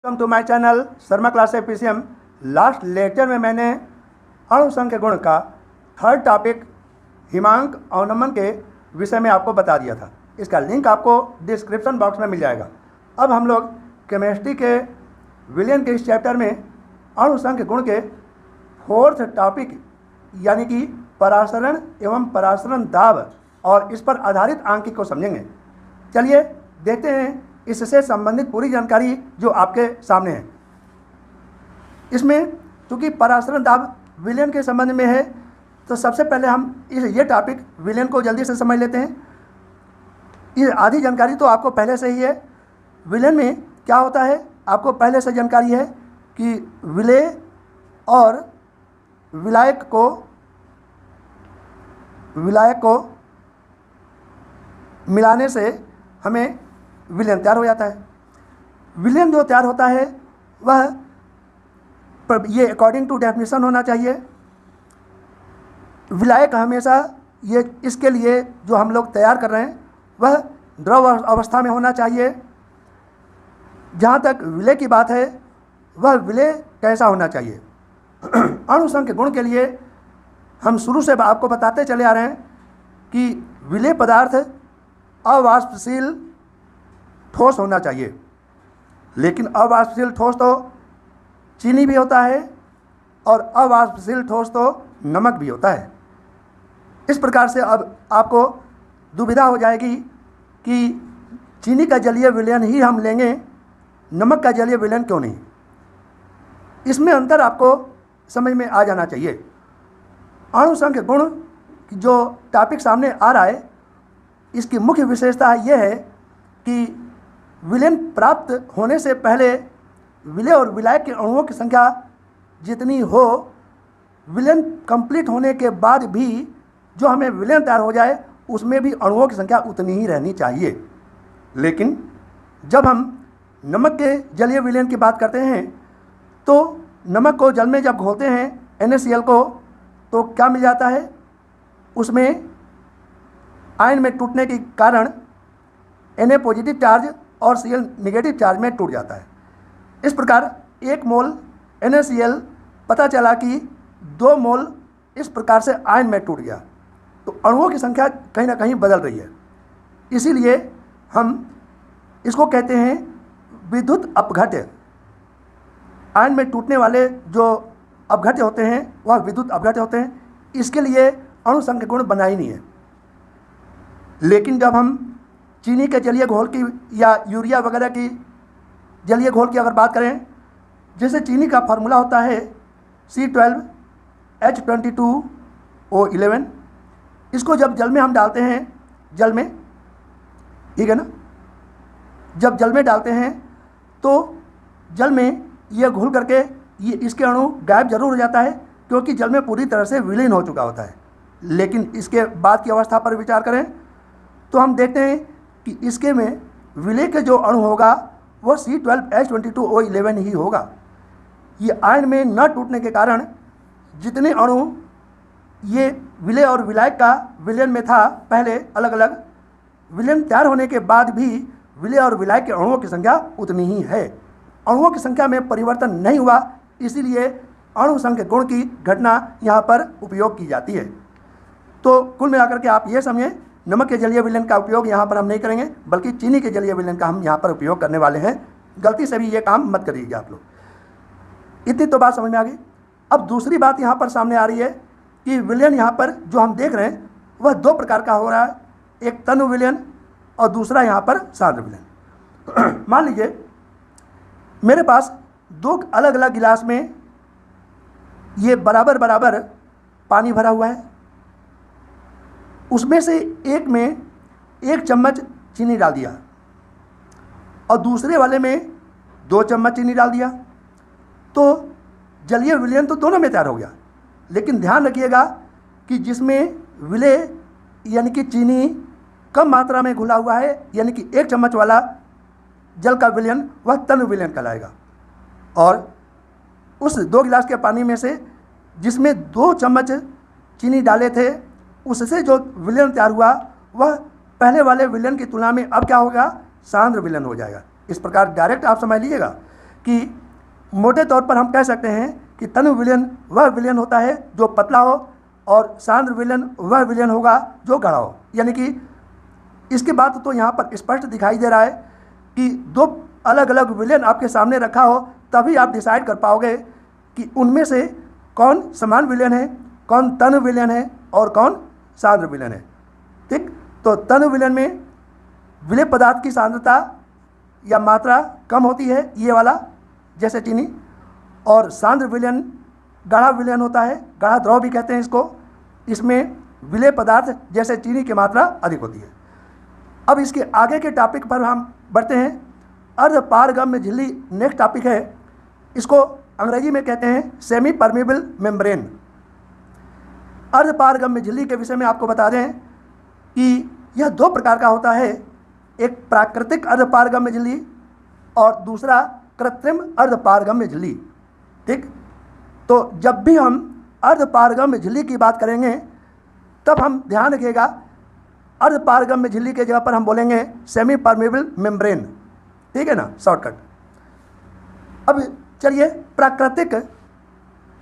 Welcome to my channel Sharma class PCM. Last lecture में मैंने अणुसंख्य गुण का थर्ड टॉपिक हिमांक अवनमन के विषय में आपको बता दिया था। इसका लिंक आपको डिस्क्रिप्शन बॉक्स में मिल जाएगा। अब हम लोग केमिस्ट्री के विलियन के इस चैप्टर में अणुसंख्य गुण के फोर्थ टॉपिक यानी कि परासरण एवं परासरण दाब और इस पर आधारित आंकिक को समझेंगे। चलिए देखते हैं इससे संबंधित पूरी जानकारी जो आपके सामने है। इसमें चूँकि परासरण दाब विलियन के संबंध में है तो सबसे पहले हम ये टॉपिक विलियन को जल्दी से समझ लेते हैं। ये आधी जानकारी तो आपको पहले से ही है। विलियन में क्या होता है आपको पहले से जानकारी है कि विलेय और विलायक को मिलाने से हमें विलयन तैयार हो जाता है। विलयन जो तैयार होता है वह ये अकॉर्डिंग टू डेफिनेशन होना चाहिए। विलायक हमेशा ये इसके लिए जो हम लोग तैयार कर रहे हैं वह द्रव अवस्था में होना चाहिए। जहाँ तक विलेय की बात है वह विलेय कैसा होना चाहिए। अणुसंख्य गुण के लिए हम शुरू से आपको बताते चले आ रहे हैं कि विलेय पदार्थ अवाष्पशील ठोस होना चाहिए। लेकिन अवाष्पशील ठोस तो चीनी भी होता है और अवाष्पशील ठोस तो नमक भी होता है। इस प्रकार से अब आपको दुविधा हो जाएगी कि चीनी का जलीय विलयन ही हम लेंगे, नमक का जलीय विलयन क्यों नहीं। इसमें अंतर आपको समझ में आ जाना चाहिए। अणुसंख्य गुण जो टॉपिक सामने आ रहा है इसकी मुख्य विशेषता यह है कि विलयन प्राप्त होने से पहले विलेय और विलायक के अणुओं की संख्या जितनी हो, विलयन कंप्लीट होने के बाद भी जो हमें विलयन तैयार हो जाए उसमें भी अणुओं की संख्या उतनी ही रहनी चाहिए। लेकिन जब हम नमक के जलीय विलयन की बात करते हैं तो नमक को जल में जब घोलते हैं NaCl को तो क्या मिल जाता है, उसमें आयन में टूटने के कारण Na पॉजिटिव चार्ज और Cl निगेटिव चार्ज में टूट जाता है। इस प्रकार 1 मोल NaCl पता चला कि 2 मोल इस प्रकार से आयन में टूट गया। तो अणुओं की संख्या कहीं ना कहीं बदल रही है। इसीलिए हम इसको कहते हैं विद्युत अपघट्य। आयन में टूटने वाले जो अपघट्य होते हैं वह विद्युत अपघट्य होते हैं। इसके लिए अणुसंख्य गुण बना ही नहीं है। लेकिन जब हम चीनी के जलीय घोल की या यूरिया वगैरह की जलीय घोल की अगर बात करें, जैसे चीनी का फार्मूला होता है C12H22O11। इसको जब जल में हम डालते हैं, जल में, ठीक है ना, जब जल में डालते हैं तो जल में ये घुल करके ये इसके अणु गायब जरूर हो जाता है क्योंकि जल में पूरी तरह से विलीन हो चुका होता है। लेकिन इसके बाद की अवस्था पर विचार करें तो हम देखते हैं कि इसके में विलेय के जो अणु होगा वह C12H22O11 ही होगा। ये आयन में न टूटने के कारण जितने अणु ये विलेय और विलायक का विलयन में था पहले अलग अलग, विलयन तैयार होने के बाद भी विलेय और विलायक के अणुओं की संख्या उतनी ही है। अणुओं की संख्या में परिवर्तन नहीं हुआ, इसीलिए अणुसंख्य गुण की घटना यहाँ पर उपयोग की जाती है। तो कुल मिलाकर के आप ये समझें, नमक के जलीय विलयन का उपयोग यहाँ पर हम नहीं करेंगे बल्कि चीनी के जलीय विलयन का हम यहाँ पर उपयोग करने वाले हैं। गलती से भी ये काम मत करिएगा आप लोग। इतनी तो बात समझ में आ गई। अब दूसरी बात यहाँ पर सामने आ रही है कि विलयन यहाँ पर जो हम देख रहे हैं वह 2 प्रकार का हो रहा है, एक तनु विलयन और दूसरा यहाँ पर सांद्र विलयन। मान लीजिए मेरे पास 2 अलग अलग गिलास में ये बराबर बराबर पानी भरा हुआ है। उसमें से एक में 1 चम्मच चीनी डाल दिया और दूसरे वाले में 2 चम्मच चीनी डाल दिया, तो जलीय विलयन तो दोनों में तैयार हो गया। लेकिन ध्यान रखिएगा कि जिसमें विलेय यानी कि चीनी कम मात्रा में घुला हुआ है यानी कि 1 चम्मच वाला जल का विलयन वह तनु विलयन कहलाएगा। और उस 2 गिलास के पानी में से जिसमें 2 चम्मच चीनी डाले थे उससे जो विलयन तैयार हुआ वह पहले वाले विलयन की तुलना में अब क्या होगा, सांद्र विलयन हो जाएगा। इस प्रकार डायरेक्ट आप समझ लीजिएगा कि मोटे तौर पर हम कह सकते हैं कि तनु विलयन वह विलयन होता है जो पतला हो और सांद्र विलयन वह विलयन होगा जो गाढ़ा हो। यानी कि इसकी बात तो यहाँ पर स्पष्ट दिखाई दे रहा है कि दो अलग अलग विलयन आपके सामने रखा हो तभी आप डिसाइड कर पाओगे कि उनमें से कौन समान विलयन है, कौन तनु विलयन है और कौन सांद्र विलयन है। ठीक, तो तनु विलयन में विलय पदार्थ की सांद्रता या मात्रा कम होती है, ये वाला जैसे चीनी, और सांद्र विलयन गाढ़ा विलयन होता है, गाढ़ा द्रव भी कहते हैं इसको। इसमें विलय पदार्थ जैसे चीनी की मात्रा अधिक होती है। अब इसके आगे के टॉपिक पर हम बढ़ते हैं। अर्धपारगम्य झिल्ली नेक्स्ट टॉपिक है। इसको अंग्रेजी में कहते हैं सेमी परमेबल मेम्ब्रेन। अर्धपारगम्य झिल्ली के विषय में आपको बता दें कि यह दो प्रकार का होता है, एक प्राकृतिक अर्धपारगम्य झिल्ली और दूसरा कृत्रिम अर्धपारगम्य झिल्ली। ठीक, तो जब भी हम अर्धपारगम्य झिल्ली की बात करेंगे तब हम ध्यान रखिएगा अर्धपारगम्य झिल्ली के जगह पर हम बोलेंगे सेमी परमेबल मेम्ब्रेन। ठीक है ना, शॉर्टकट। अब चलिए प्राकृतिक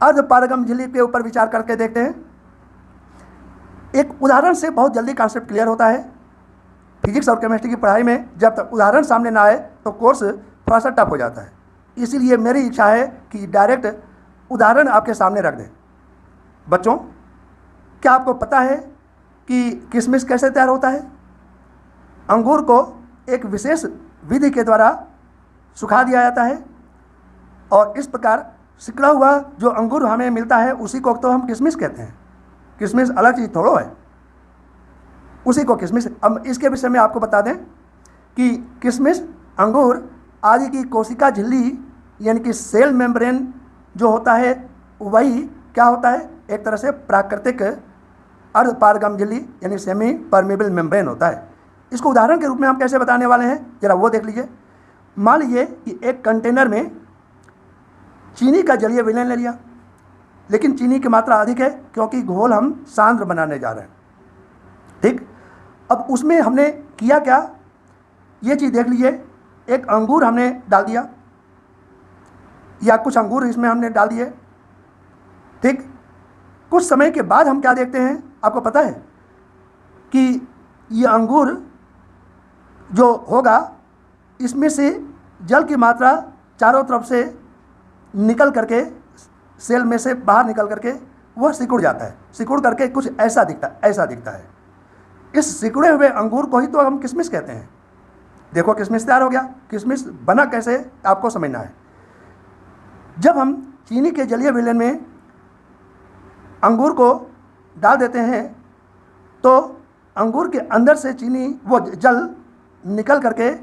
अर्धपारगम्य झिल्ली के ऊपर विचार करके देखते हैं। एक उदाहरण से बहुत जल्दी कॉन्सेप्ट क्लियर होता है। फिजिक्स और केमिस्ट्री की पढ़ाई में जब तक उदाहरण सामने ना आए तो कोर्स थोड़ा सा टफ हो जाता है। इसीलिए मेरी इच्छा है कि डायरेक्ट उदाहरण आपके सामने रख दें। बच्चों, क्या आपको पता है कि किशमिश कैसे तैयार होता है? अंगूर को एक विशेष विधि के द्वारा सुखा दिया जाता है और इस प्रकार सिकड़ा हुआ जो अंगूर हमें मिलता है उसी को तो हम किशमिश कहते हैं। किशमिश अलग चीज़ थोड़ो है, उसी को किशमिश। अब इसके विषय में आपको बता दें कि किशमिश, अंगूर आदि की कोशिका झिल्ली यानी कि सेल मेम्ब्रेन जो होता है वही क्या होता है, एक तरह से प्राकृतिक अर्धपारगम्य झिल्ली यानी सेमी परमेबल मेम्ब्रेन होता है। इसको उदाहरण के रूप में हम कैसे बताने वाले हैं जरा वो देख लीजिए। मान लीजिए कि एक कंटेनर में चीनी का जलीय विलयन ले लिया, लेकिन चीनी की मात्रा अधिक है क्योंकि घोल हम सांद्र बनाने जा रहे हैं। ठीक, अब उसमें हमने किया क्या, ये चीज़ देख लीजिए। एक अंगूर हमने डाल दिया या कुछ अंगूर इसमें हमने डाल दिए। ठीक, कुछ समय के बाद हम क्या देखते हैं, आपको पता है कि ये अंगूर जो होगा इसमें से जल की मात्रा चारों तरफ से निकल करके सेल में से बाहर निकल करके वह सिकुड़ जाता है। सिकुड़ करके कुछ ऐसा दिखता है। इस सिकुड़े हुए अंगूर को ही तो हम किशमिश कहते हैं। देखो किशमिश तैयार हो गया। किशमिश बना कैसे आपको समझना है। जब हम चीनी के जलीय विलयन में अंगूर को डाल देते हैं तो अंगूर के अंदर से चीनी वो जल निकल करके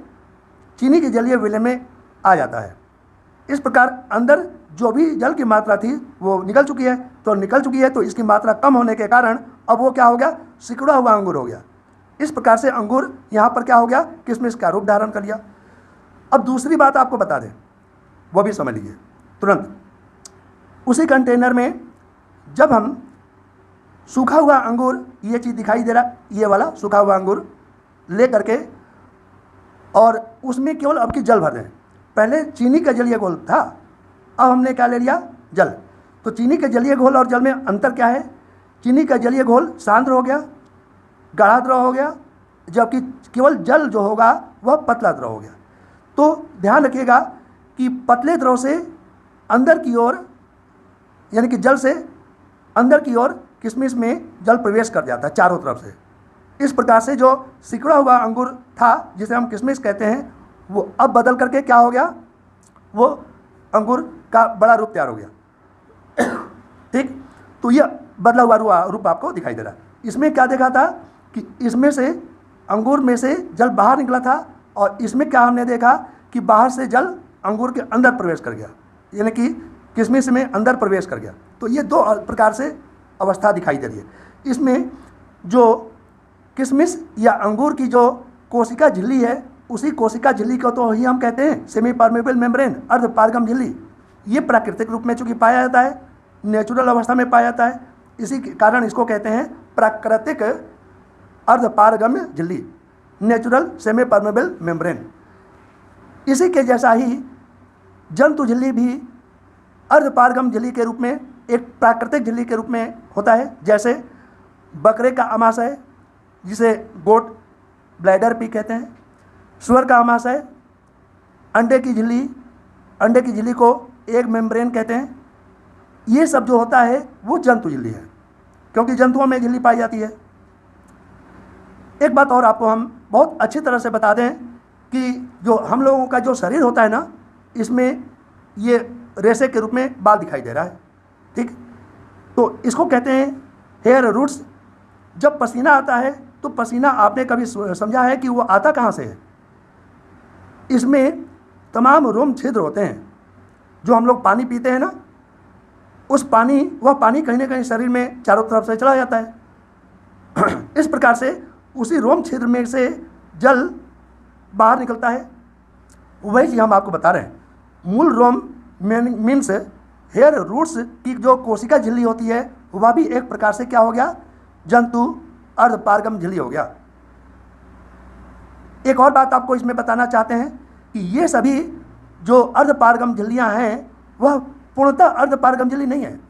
चीनी के जलीय विलयन में आ जाता है। इस प्रकार अंदर जो भी जल की मात्रा थी वो निकल चुकी है, तो इसकी मात्रा कम होने के कारण अब वो क्या हो गया, सिकुड़ा हुआ अंगूर हो गया। इस प्रकार से अंगूर यहाँ पर क्या हो गया, किशमिश का रूप धारण कर लिया। अब दूसरी बात आपको बता दें, वो भी समझ लीजिए तुरंत। उसी कंटेनर में जब हम सूखा हुआ अंगूर, ये चीज़ दिखाई दे रहा, ये वाला सूखा हुआ अंगूर ले करके और उसमें केवल अब की जल भर दें। पहले चीनी का जलीय घोल था, अब हमने क्या ले लिया, जल। तो चीनी के जलीय घोल और जल में अंतर क्या है, चीनी का जलीय घोल सांद्र हो गया, गाढ़ा द्रव हो गया, जबकि केवल जल जो होगा वह पतला द्रव हो गया। तो ध्यान रखिएगा कि पतले द्रव से अंदर की ओर यानी कि जल से अंदर की ओर किशमिश में जल प्रवेश कर जाता है चारों तरफ से। इस प्रकार से जो सिकुड़ा हुआ अंगूर था जिसे हम किशमिश कहते हैं वो अब बदल करके क्या हो गया, वो अंगूर का बड़ा रूप तैयार हो गया। ठीक, तो यह बदला हुआ रूप आपको दिखाई दे रहा है। इसमें क्या देखा था कि इसमें से अंगूर में से जल बाहर निकला था और इसमें क्या हमने देखा कि बाहर से जल अंगूर के अंदर प्रवेश कर गया, यानी कि किशमिश में अंदर प्रवेश कर गया। तो ये दो प्रकार से अवस्था दिखाई दे रही है। इसमें जो किशमिश या अंगूर की जो कोशिका झिल्ली है उसी कोशिका झिल्ली को तो ही हम कहते हैं सेमी परमेबल मेम्ब्रेन, अर्धपारगम झिल्ली। ये प्राकृतिक रूप में चूंकि पाया जाता है, नेचुरल अवस्था में पाया जाता है, इसी के कारण इसको कहते हैं प्राकृतिक अर्धपारगम्य झिल्ली, नेचुरल सेमी परमेबल मेम्ब्रेन। इसी के जैसा ही जंतु झिल्ली भी अर्धपारगम झिल्ली के रूप में, एक प्राकृतिक झिल्ली के रूप में होता है। जैसे बकरे का आमाशय जिसे गोट ब्लैडर भी कहते हैं, सुअर का आमाशय, अंडे की झिल्ली को एग मेम्ब्रेन कहते हैं। ये सब जो होता है वो जंतु झिल्ली है, क्योंकि जंतुओं में झिल्ली पाई जाती है। एक बात और आपको हम बहुत अच्छी तरह से बता दें कि जो हम लोगों का जो शरीर होता है ना, इसमें ये रेशे के रूप में बाल दिखाई दे रहा है, ठीक। तो इसको कहते हैं हेयर रूट्स। जब पसीना आता है तो पसीना आपने कभी समझा है कि वो आता कहाँ से है? इसमें तमाम रोम छिद्र होते हैं। जो हम लोग पानी पीते हैं ना, वह पानी कहीं ना कहीं शरीर में चारों तरफ से चला जाता है। इस प्रकार से उसी रोम छिद्र में से जल बाहर निकलता है। वही चीज़ हम आपको बता रहे हैं। मूल रोम मीन्स हेयर रूट्स की जो कोशिका झिल्ली होती है, वह भी एक प्रकार से क्या हो गया? जंतु अर्धपारगम झिल्ली हो गया। एक और बात आपको इसमें बताना चाहते हैं कि ये सभी जो अर्धपारगम झिल्लियाँ हैं वह पूर्णतः अर्धपारगम झिल्ली नहीं है,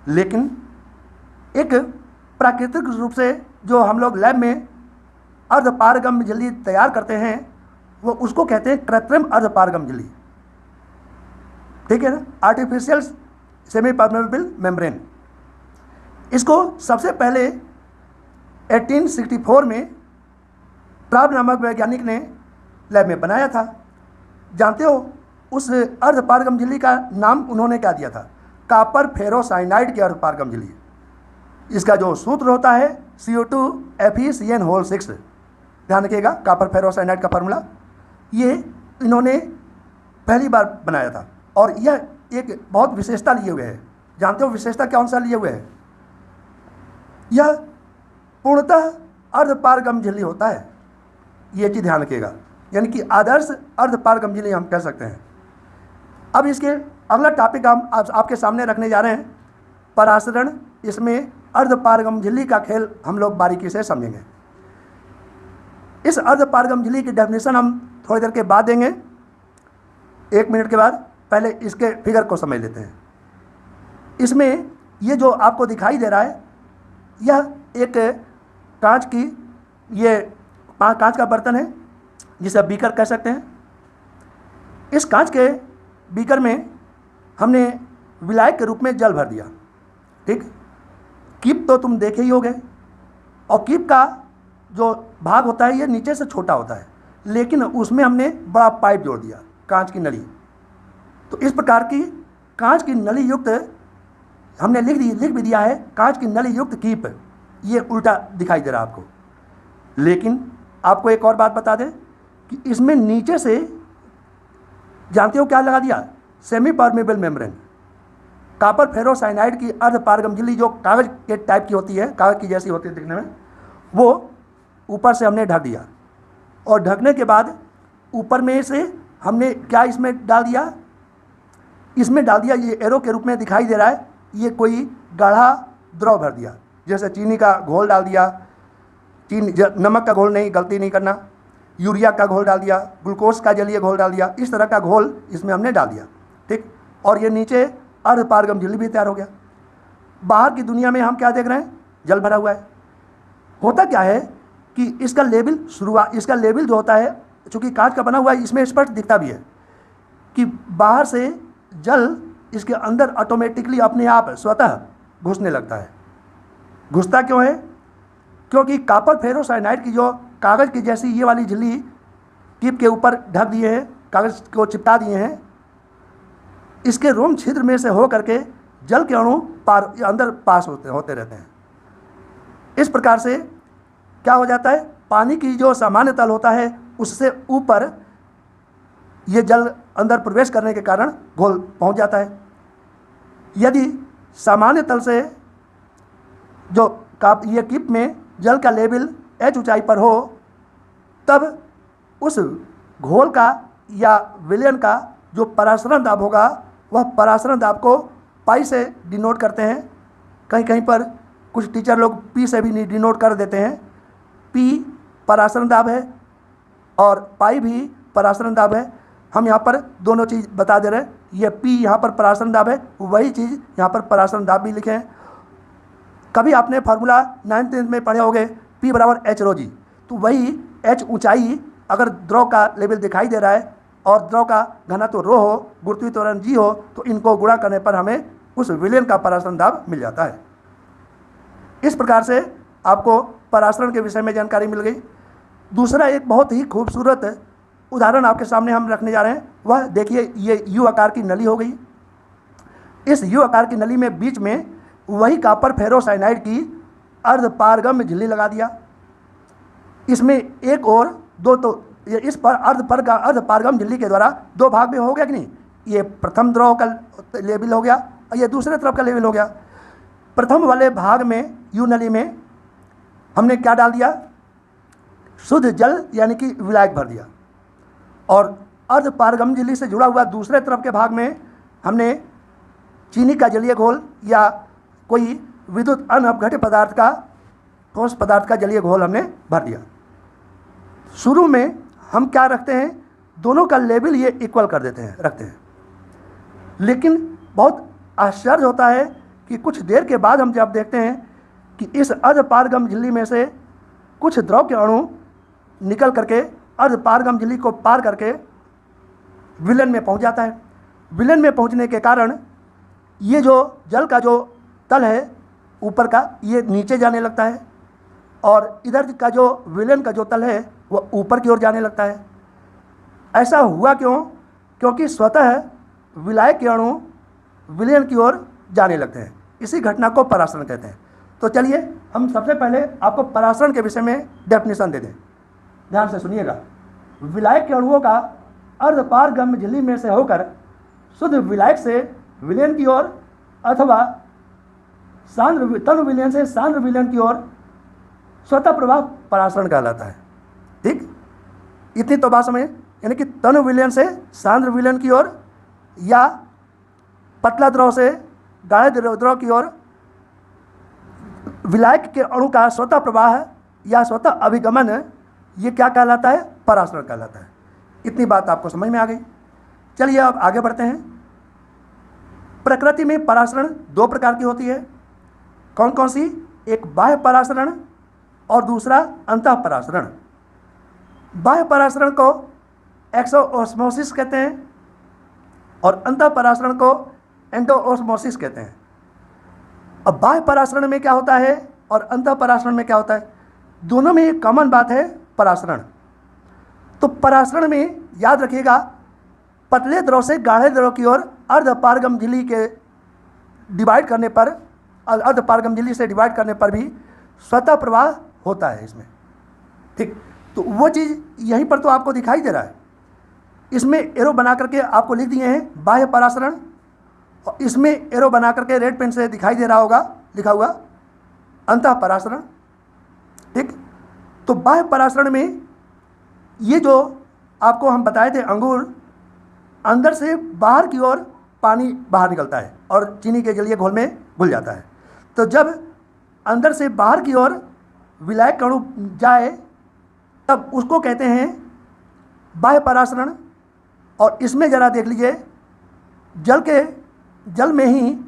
लेकिन एक प्राकृतिक रूप से जो हम लोग लैब में अर्धपारगम झिल्ली तैयार करते हैं वो उसको कहते हैं कृत्रिम अर्धपारगम झिल्ली, ठीक है ना, आर्टिफिशियल सेमी परमेबल मेम्ब्रेन। इसको सबसे पहले 1864 में प्राब नामक वैज्ञानिक ने लैब में बनाया था। जानते हो उस अर्धपारगम झिल्ली का नाम उन्होंने क्या दिया था? कॉपर फेरोसाइनाइड की अर्धपारगम झिल्ली। इसका जो सूत्र होता है CO2FeCN6, ध्यान रखिएगा, कॉपर फेरोसाइनाइड का फार्मूला, ये इन्होंने पहली बार बनाया था। और यह एक बहुत विशेषता लिए हुए है। जानते हो विशेषता कौन सा लिए हुए है? यह पूर्णतः अर्धपारगम झिल्ली होता है। ये चीज़ ध्यान रखिएगा, यानी कि आदर्श अर्धपारगम झिल्ली हम कह सकते हैं। अब इसके अगला टॉपिक हम आपके सामने रखने जा रहे हैं, परासरण। इसमें अर्धपारगम झिल्ली का खेल हम लोग बारीकी से समझेंगे। इस अर्धपारगम झिल्ली की डेफिनेशन हम थोड़ी देर के बाद देंगे, 1 मिनट के बाद। पहले इसके फिगर को समझ लेते हैं। इसमें ये जो आपको दिखाई दे रहा है, यह एक कांच का बर्तन है जिसे आप बीकर कह सकते हैं। इस कांच के बीकर में हमने विलायक के रूप में जल भर दिया, ठीक। कीप तो तुम देखे ही होगे, और कीप का जो भाग होता है ये नीचे से छोटा होता है, लेकिन उसमें हमने बड़ा पाइप जोड़ दिया, कांच की नली। तो इस प्रकार की कांच की नली युक्त हमने लिख भी दिया है, कांच की नली युक्त कीप। ये उल्टा दिखाई दे रहा है आपको। लेकिन आपको एक और बात बता दें कि इसमें नीचे से जानते हो क्या लगा दिया? Semi permeable membrane. Copper ferrocyanide की अर्धपारगम झिल्ली जो कागज़ के टाइप की होती है, कागज़ की जैसी होती है दिखने में, वो ऊपर से हमने ढक दिया। और ढकने के बाद ऊपर में से हमने क्या इसमें डाल दिया? इसमें डाल दिया, ये एरो के रूप में दिखाई दे रहा है, ये कोई गाढ़ा द्रव भर दिया। जैसे चीनी का घोल डाल दिया, नमक का घोल नहीं, गलती नहीं करना, यूरिया का घोल डाल दिया, ग्लूकोज का जलीय घोल डाल दिया, इस तरह का घोल इसमें हमने डाल दिया, ठीक। और ये नीचे अर्धपारगम झिल्ली भी तैयार हो गया। बाहर की दुनिया में हम क्या देख रहे हैं? जल भरा हुआ है। होता क्या है कि इसका लेबल जो होता है, चूँकि कांच का बना हुआ है, इसमें स्पष्ट दिखता भी है कि बाहर से जल इसके अंदर ऑटोमेटिकली अपने आप स्वतः घुसने लगता है। घुसता क्यों है? क्योंकि कॉपर फेरोसाइनाइड की जो कागज़ की जैसी ये वाली झिल्ली कीप के ऊपर ढक दिए हैं, कागज़ को चिपटा दिए हैं, इसके रोम छिद्र में से हो करके जल के अणु अंदर पास होते रहते हैं। इस प्रकार से क्या हो जाता है? पानी की जो सामान्य तल होता है उससे ऊपर ये जल अंदर प्रवेश करने के कारण घोल पहुंच जाता है। यदि सामान्य तल से जो ये कीप में जल का लेवल h ऊंचाई पर हो, तब उस घोल का या विलयन का जो परासरण दाब होगा, वह परासरण दाब को पाई से डिनोट करते हैं। कहीं कहीं पर कुछ टीचर लोग पी से भी डिनोट कर देते हैं। पी परासरण दाब है और पाई भी परासरण दाब है। हम यहाँ पर दोनों चीज़ बता दे रहे हैं। ये P यहाँ पर परासरण दाब है, वही चीज़ यहाँ पर परासरण दाब भी लिखे हैं। कभी आपने फार्मूला 9th में पढ़े होंगे P बराबर H रो जी, तो वही H ऊंचाई अगर द्रव का लेवल दिखाई दे रहा है और द्रव का घनत्व रो हो, गुरुत्वीय त्वरण जी हो, तो इनको गुणा करने पर हमें उस विलयन का परासरण दाब मिल जाता है। इस प्रकार से आपको परासरण के विषय में जानकारी मिल गई। दूसरा एक बहुत ही खूबसूरत उदाहरण आपके सामने हम रखने जा रहे हैं। वह देखिए, ये यू आकार की नली हो गई। इस यू आकार की नली में बीच में वही कॉपर फेरोसाइनाइड की अर्धपारगम्य झिल्ली लगा दिया। इसमें एक और दो, तो इस पर अर्धपारगम्य झिल्ली के द्वारा दो भाग में हो गया कि नहीं। ये प्रथम द्रव का लेवल हो गया और ये दूसरे तरफ का लेवल हो गया। प्रथम वाले भाग में यू नली में हमने क्या डाल दिया, शुद्ध जल यानी कि विलायक भर दिया। और अर्धपारगम्य झिल्ली से जुड़ा हुआ दूसरे तरफ के भाग में हमने चीनी का जलीय घोल या कोई विद्युत अनअपघट्य पदार्थ का, ठोस पदार्थ का जलीय घोल हमने भर दिया। शुरू में हम क्या रखते हैं, दोनों का लेवल ये इक्वल कर देते हैं, रखते हैं। लेकिन बहुत आश्चर्य होता है कि कुछ देर के बाद हम जब देखते हैं कि इस अर्धपारगम्य झिल्ली में से कुछ द्रव के अणु निकल करके अर्धपारगम्य झिल्ली को पार करके विलयन में पहुंच जाता है। विलयन में पहुंचने के कारण ये जो जल का जो तल है ऊपर का, ये नीचे जाने लगता है और इधर का जो विलयन का जो तल है वह ऊपर की ओर जाने लगता है। ऐसा हुआ क्यों? क्योंकि स्वतः विलायक के अणु विलयन की ओर जाने लगते हैं। इसी घटना को परासरण कहते हैं। तो चलिए हम सबसे पहले आपको परासरण के विषय में डेफिनेशन दे दें। ध्यान से सुनिएगा। विलायक के अणुओं का अर्धपारगम्य झिल्ली में से होकर शुद्ध विलायक से विलयन की ओर अथवा तनु विलयन से सांद्र विलयन की ओर स्वतः प्रवाह परासरण कहलाता है। ठीक, इतनी तो बात समझे। यानी कि तनु विलयन से सांद्र विलयन की ओर या पतला द्रव से गाढ़े द्रव की ओर विलायक के अणु का स्वतः प्रवाह या स्वतः अभिगमन, ये क्या कहलाता है? परासरण कहलाता है। इतनी बात आपको समझ में आ गई। चलिए अब आगे बढ़ते हैं। प्रकृति में परासरण दो प्रकार की होती है। कौन कौन सी? एक बाह्य परासरण और दूसरा अंतः परासरण। बाह्य परासरण को एक्सोओस्मोसिस कहते हैं और अंतः परासरण को एंडोओस्मोसिस कहते हैं। अब बाह्य परासरण में क्या होता है और अंतः परासरण में क्या होता है? दोनों में एक कॉमन बात है, परासरण। तो परासरण में याद रखिएगा, पतले द्रव से गाढ़े द्रव की ओर अर्धपारगम्य झिल्ली के डिवाइड करने पर, अर्धपारगम्य झिल्ली से डिवाइड करने पर भी स्वतः प्रवाह होता है इसमें। ठीक, तो वो चीज़ यहीं पर तो आपको दिखाई दे रहा है। इसमें एरो बना करके आपको लिख दिए हैं बाह्य परासरण, और इसमें एरो बना करके रेड पेन से दिखाई दे रहा होगा लिखा हुआ अंतः परासरण। ठीक, तो बाह्य परासरण में ये जो आपको हम बताए थे, अंगूर अंदर से बाहर की ओर पानी बाहर निकलता है और चीनी के जलीय घोल में घुल जाता है। तो जब अंदर से बाहर की ओर विलायक अणु जाए तब उसको कहते हैं बाह्य परासरण। और इसमें ज़रा देख लीजिए, जल में ही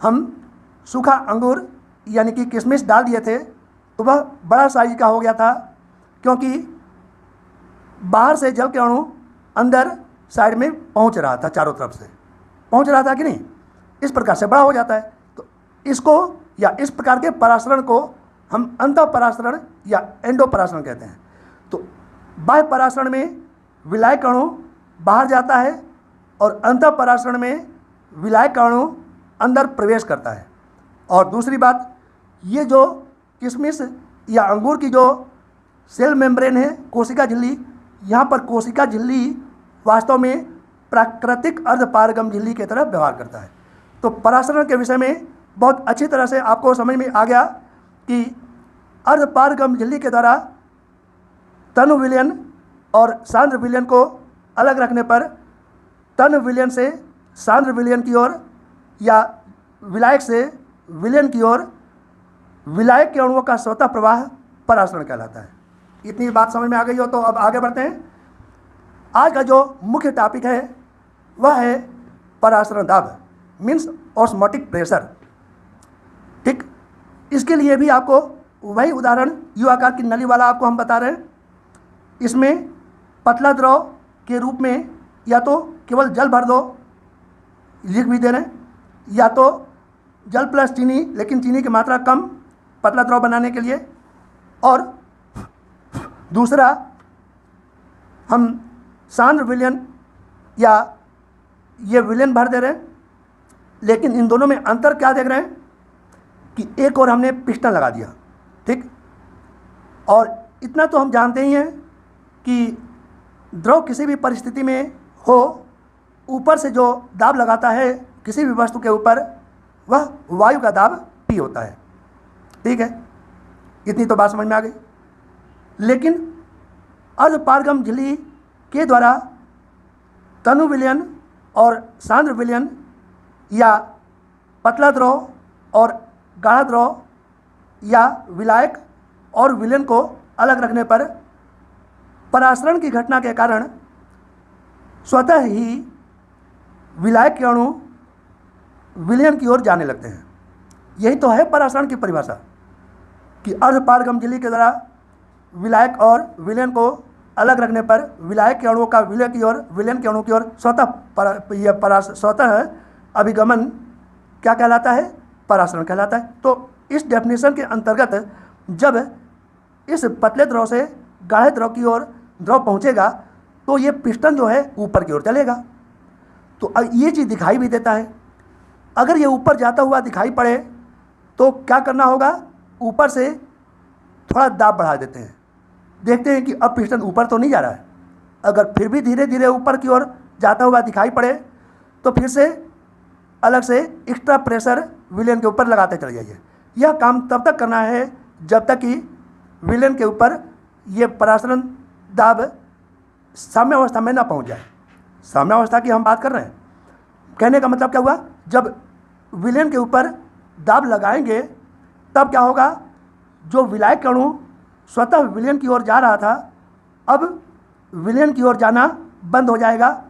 हम सूखा अंगूर यानी कि किशमिश डाल दिए थे तो वह बड़ा साइज का हो गया था, क्योंकि बाहर से जल के अणु अंदर साइड में पहुंच रहा था, चारों तरफ से पहुंच रहा था कि नहीं, इस प्रकार से बड़ा हो जाता है। तो इसको या इस प्रकार के परासरण को हम अंतः परासरण या एंडो परासरण कहते हैं। तो बाह्य परासरण में विलायक अणु बाहर जाता है और अंतः परासरण में विलायक अणु अंदर प्रवेश करता है। और दूसरी बात, ये जो किशमिश या अंगूर की जो सेल मेम्ब्रेन है, कोशिका झिल्ली, यहाँ पर कोशिका झिल्ली वास्तव में प्राकृतिक अर्धपारगम्य झिल्ली की तरह व्यवहार करता है। तो परासरण के विषय में बहुत अच्छी तरह से आपको समझ में आ गया कि अर्धपारगम्य झिल्ली के द्वारा तनु विलयन और सांद्र विलयन को अलग रखने पर तनु विलयन से सांद्र विलयन की ओर या विलायक से विलयन की ओर विलायक के अणुओं का स्वतः प्रवाह परासरण कहलाता है। इतनी बात समझ में आ गई हो तो अब आगे बढ़ते हैं। आज का जो मुख्य टॉपिक है वह है परासरण दाब, मीन्स ऑस्मोटिक प्रेशर। ठीक, इसके लिए भी आपको वही उदाहरण यू आकार की नली वाला आपको हम बता रहे हैं। इसमें पतला द्रव के रूप में या तो केवल जल भर दो, लिख भी दे रहे हैं, या तो जल प्लस चीनी, लेकिन चीनी की मात्रा कम पतला द्रव बनाने के लिए, और दूसरा हम सांद्र विलयन या ये विलयन भर दे रहे हैं। लेकिन इन दोनों में अंतर क्या देख रहे हैं कि एक और हमने पिस्टन लगा दिया। ठीक, और इतना तो हम जानते ही हैं कि द्रव किसी भी परिस्थिति में हो, ऊपर से जो दाब लगाता है किसी भी वस्तु के ऊपर वह वायु का दाब P होता है। ठीक है, इतनी तो बात समझ में आ गई। लेकिन अर्धपारगम झिल्ली के द्वारा तनु विलयन और सांद्र विलयन या पतला द्रव और गाढ़ा द्रव या विलायक और विलयन को अलग रखने पर परासरण की घटना के कारण स्वतः ही विलायक के अणु विलयन की ओर जाने लगते हैं। यही तो है परासरण की परिभाषा कि अर्धपारगम झिल्ली के द्वारा विलायक और विलयन को अलग रखने पर विलायक के अणुओं का विलय की ओर, विलयन के अणु की ओर स्वतः अभिगमन क्या कहलाता है? परासरण कहलाता है। तो इस डेफिनेशन के अंतर्गत जब इस पतले द्रव से गाढ़े द्रव की ओर द्रव पहुंचेगा तो ये पिस्टन जो है ऊपर की ओर चलेगा। तो ये चीज़ दिखाई भी देता है। अगर ये ऊपर जाता हुआ दिखाई पड़े तो क्या करना होगा? ऊपर से थोड़ा दाब बढ़ा देते हैं, देखते हैं कि अब पिस्टन ऊपर तो नहीं जा रहा है। अगर फिर भी धीरे धीरे ऊपर की ओर जाता हुआ दिखाई पड़े तो फिर से अलग से एक्स्ट्रा प्रेशर विलयन के ऊपर लगाते चले जाइए। यह काम तब तक करना है जब तक कि विलयन के ऊपर ये परासरण दाब साम्यावस्था में ना पहुंच जाए। साम्यावस्था की हम बात कर रहे हैं। कहने का मतलब क्या हुआ? जब विलयन के ऊपर दाब लगाएंगे तब क्या होगा? जो विलायक अणु स्वतः विलयन की ओर जा रहा था अब विलयन की ओर जाना बंद हो जाएगा।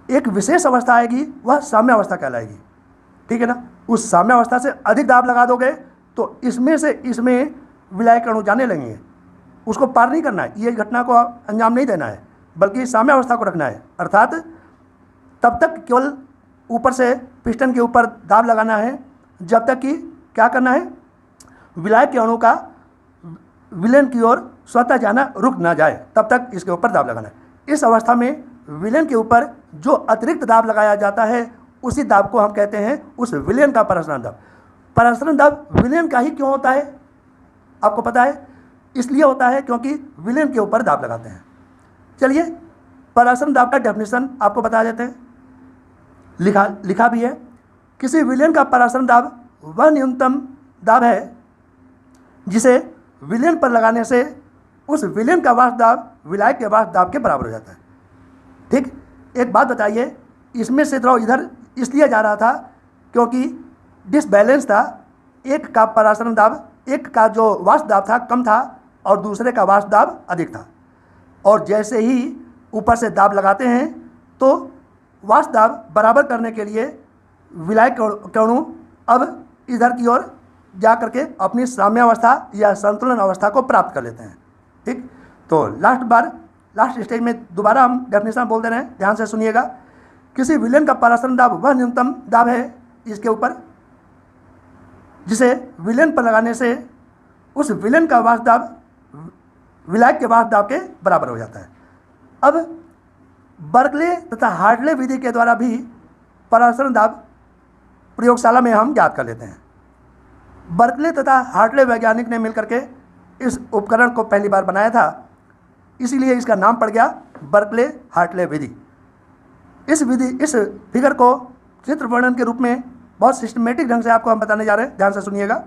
एक विशेष अवस्था आएगी, वह साम्यावस्था कहलाएगी। ठीक है ना? उस साम्यावस्था से अधिक दाब लगा दोगे तो इसमें से इसमें विलायक अणु जाने लगेंगे। उसको पार नहीं करना है, ये घटना को अंजाम नहीं देना है, बल्कि साम्यावस्था को रखना है। अर्थात तब तक केवल ऊपर से पिस्टन के ऊपर दाब लगाना है जब तक कि क्या करना है? विलायक के अणु का विलयन की ओर स्वतः जाना रुक ना जाए, तब तक इसके ऊपर दाब लगाना है। इस अवस्था में विलयन के ऊपर जो अतिरिक्त दाब लगाया जाता है उसी दाब को हम कहते हैं उस विलयन का परासरण दाब। परासरण दाब विलयन का ही क्यों होता है आपको पता है? इसलिए होता है क्योंकि विलयन के ऊपर दाब लगाते हैं। चलिए परासरण दाब का डेफिनेशन आपको बता देते हैं। लिखा भी है, किसी विलयन का परासरण दाब वह न्यूनतम दाब है जिसे विलयन पर लगाने से उस विलयन का वाष्प दाब विलायक के वाष्प दाब के बराबर हो जाता है। ठीक, एक बात बताइए, इसमें से द्रव इधर इसलिए जा रहा था क्योंकि डिसबैलेंस था। एक का परासरण दाब, एक का जो वाष्प दाब था कम था और दूसरे का वाष्प दाब अधिक था। और जैसे ही ऊपर से दाब लगाते हैं तो वाष्प दाब बराबर करने के लिए विलायक के अणु अब इधर की ओर जा करके अपनी साम्यावस्था या संतुलन अवस्था को प्राप्त कर लेते हैं। ठीक, तो लास्ट स्टेज में दोबारा हम डेफिनेशन बोल दे रहे हैं, ध्यान से सुनिएगा। किसी विलयन का परासरण दाब वह न्यूनतम दाब है इसके ऊपर जिसे विलयन पर लगाने से उस विलयन का वाष्प दाब विलायक के वाष्प दाब के बराबर हो जाता है। अब बर्कले तथा हार्टले विधि के द्वारा भी परासरण दाब प्रयोगशाला में हम ज्ञात कर लेते हैं। बर्कले तथा हार्टले वैज्ञानिक ने मिलकर के इस उपकरण को पहली बार बनाया था, इसीलिए इसका नाम पड़ गया बर्कले हार्टले विधि। इस फिगर को चित्र वर्णन के रूप में बहुत सिस्टमेटिक ढंग से आपको हम बताने जा रहे हैं, ध्यान से सुनिएगा।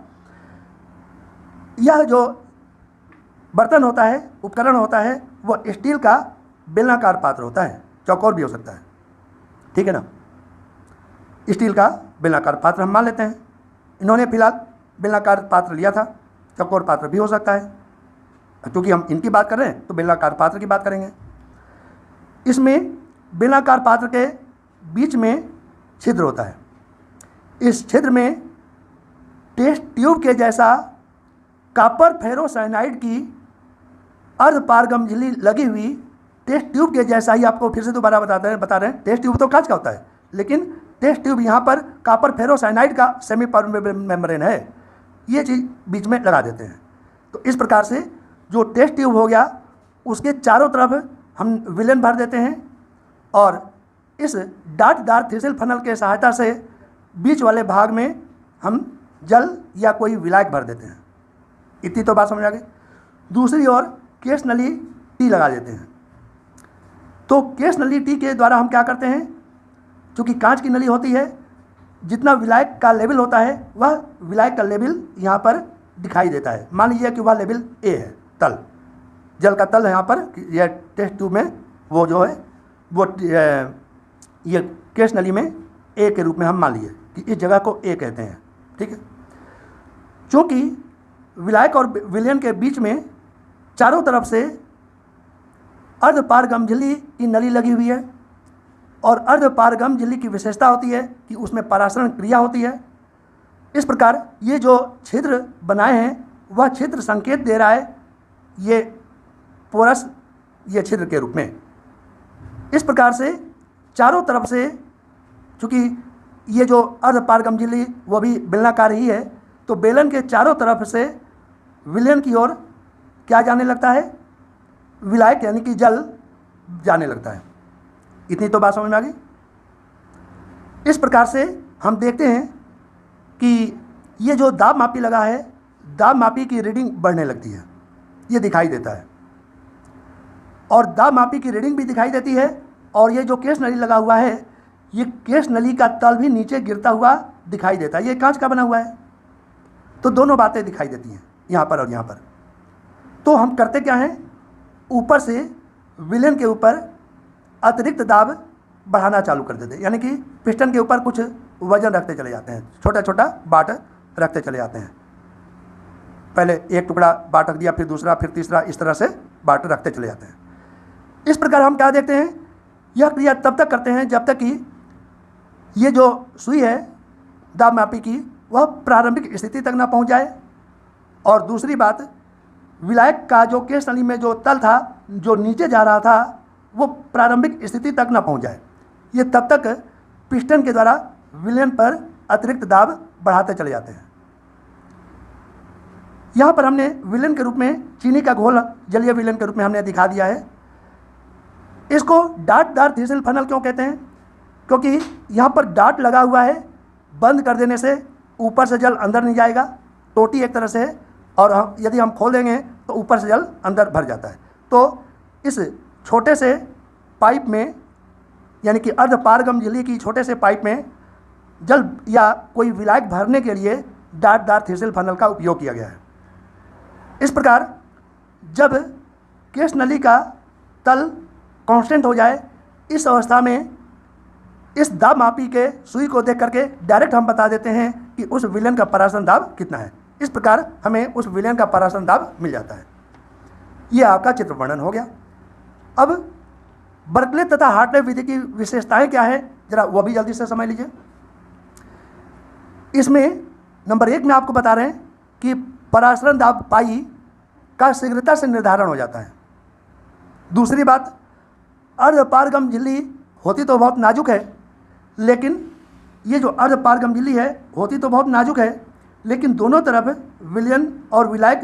यह जो बर्तन होता है, उपकरण होता है, वह स्टील का बेलनाकार पात्र होता है, चौकोर भी हो सकता है। ठीक है ना? स्टील का बेलनाकार पात्र हम मान लेते हैं। इन्होंने फिलहाल बेलनाकार पात्र लिया था, चौकोर पात्र भी हो सकता है। क्योंकि हम इनकी बात कर रहे हैं तो बेलनाकार पात्र की बात करेंगे। इसमें बेलनाकार पात्र के बीच में छिद्र होता है। इस छिद्र में टेस्ट ट्यूब के जैसा कॉपर फेरोसाइनाइड की अर्धपारगम झिल्ली लगी हुई, टेस्ट ट्यूब के जैसा ही, आपको फिर से दोबारा बता रहे हैं, टेस्ट ट्यूब तो कांच का होता है, लेकिन टेस्ट ट्यूब यहाँ पर कॉपर फेरोसाइनाइड का सेमी परमेबल मेम्ब्रेन है, ये चीज़ बीच में लगा देते हैं। तो इस प्रकार से जो टेस्ट ट्यूब हो गया उसके चारों तरफ हम विलेन भर देते हैं और इस डांटदार थ्रिशल फनल के सहायता से बीच वाले भाग में हम जल या कोई विलायक भर देते हैं। इतनी तो बात समझ आ गई। दूसरी ओर केस नली टी लगा देते हैं। तो केस नली टी के द्वारा हम क्या करते हैं, चूँकि कांच की नली होती है, जितना विलायक का लेवल होता है वह विलायक का लेवल यहाँ पर दिखाई देता है। मान लीजिए कि वह लेवल ए है, तल, जल का तल है यहाँ पर, यह टेस्ट ट्यूब में वो जो है वो ये केस नली में ए के रूप में हम मान लीजिए कि इस जगह को ए कहते हैं, ठीक है। चूँकि विलायक और विलयन के बीच में चारों तरफ से अर्धपारगम झिल्ली की नली लगी हुई है और अर्धपारगम झिल्ली की विशेषता होती है कि उसमें परासरण क्रिया होती है। इस प्रकार ये जो छिद्र बनाए हैं वह छिद्र संकेत दे रहा है ये पोरस, ये छिद्र के रूप में। इस प्रकार से चारों तरफ से, चूँकि ये जो अर्धपारगम झिल्ली वो भी बेलनाकार ही है, तो बेलन के चारों तरफ से विलयन की ओर क्या जाने लगता है, विलायक यानी कि जल जाने लगता है। इतनी तो बात समझ में आ गई। इस प्रकार से हम देखते हैं कि ये जो दाब मापी लगा है, दाब मापी की रीडिंग बढ़ने लगती है, ये दिखाई देता है, और दाब मापी की रीडिंग भी दिखाई देती है। और ये जो केस नली लगा हुआ है, ये केस नली का तल भी नीचे गिरता हुआ दिखाई देता है। ये कांच का बना हुआ है, तो दोनों बातें दिखाई देती हैं यहाँ पर और यहाँ पर। तो हम करते क्या हैं, ऊपर से विलेन के ऊपर अतिरिक्त दाब बढ़ाना चालू कर देते हैं, यानी कि पिस्टन के ऊपर कुछ वजन रखते चले जाते हैं, छोटा छोटा बाट रखते चले जाते हैं। पहले एक टुकड़ा बाट रख दिया, फिर दूसरा, फिर तीसरा, इस तरह से बाट रखते चले जाते हैं। इस प्रकार हम क्या देखते हैं, यह क्रिया तब तक करते हैं जब तक कि ये जो सुई है दाब मापी की वह प्रारंभिक स्थिति तक ना पहुंच जाए। और दूसरी बात, विलायक का जो केस नली में जो तल था जो नीचे जा रहा था वो प्रारंभिक स्थिति तक ना पहुंच जाए। ये तब तक पिस्टन के द्वारा विलेन पर अतिरिक्त दाब बढ़ाते चले जाते हैं। यहाँ पर हमने विलेन के रूप में चीनी का घोल जलीय विलेन के रूप में हमने दिखा दिया है। इसको डांटदार थ्रिशल फनल क्यों कहते हैं, क्योंकि यहाँ पर डांट लगा हुआ है, बंद कर देने से ऊपर से जल अंदर नहीं जाएगा, टोटी एक तरह से है, और यदि हम खोल देंगे तो ऊपर से जल अंदर भर जाता है। तो इस छोटे से पाइप में, यानी कि अर्धपारगम झिल्ली की छोटे से पाइप में जल या कोई विलायक भरने के लिए डांटदार थ्रिशल फनल का उपयोग किया गया है। इस प्रकार जब केस नली का तल कांस्टेंट हो जाए, इस अवस्था में इस दाब मापी के सुई को देख करके डायरेक्ट हम बता देते हैं कि उस विलेन का परासरण दाब कितना है। इस प्रकार हमें उस विलेन का परासरण दाब मिल जाता है। ये आपका चित्र वर्णन हो गया। अब बर्कले तथा हार्टले विधि की विशेषताएं क्या है, जरा वो भी जल्दी से समझ लीजिए। इसमें नंबर 1 में आपको बता रहे हैं कि परासरण दाब पाई का शीघ्रता से निर्धारण हो जाता है। दूसरी बात, अर्धपारगम झिल्ली होती तो बहुत नाजुक है, लेकिन ये जो अर्धपारगम झिल्ली है होती तो बहुत नाजुक है, लेकिन दोनों तरफ विलयन और विलायक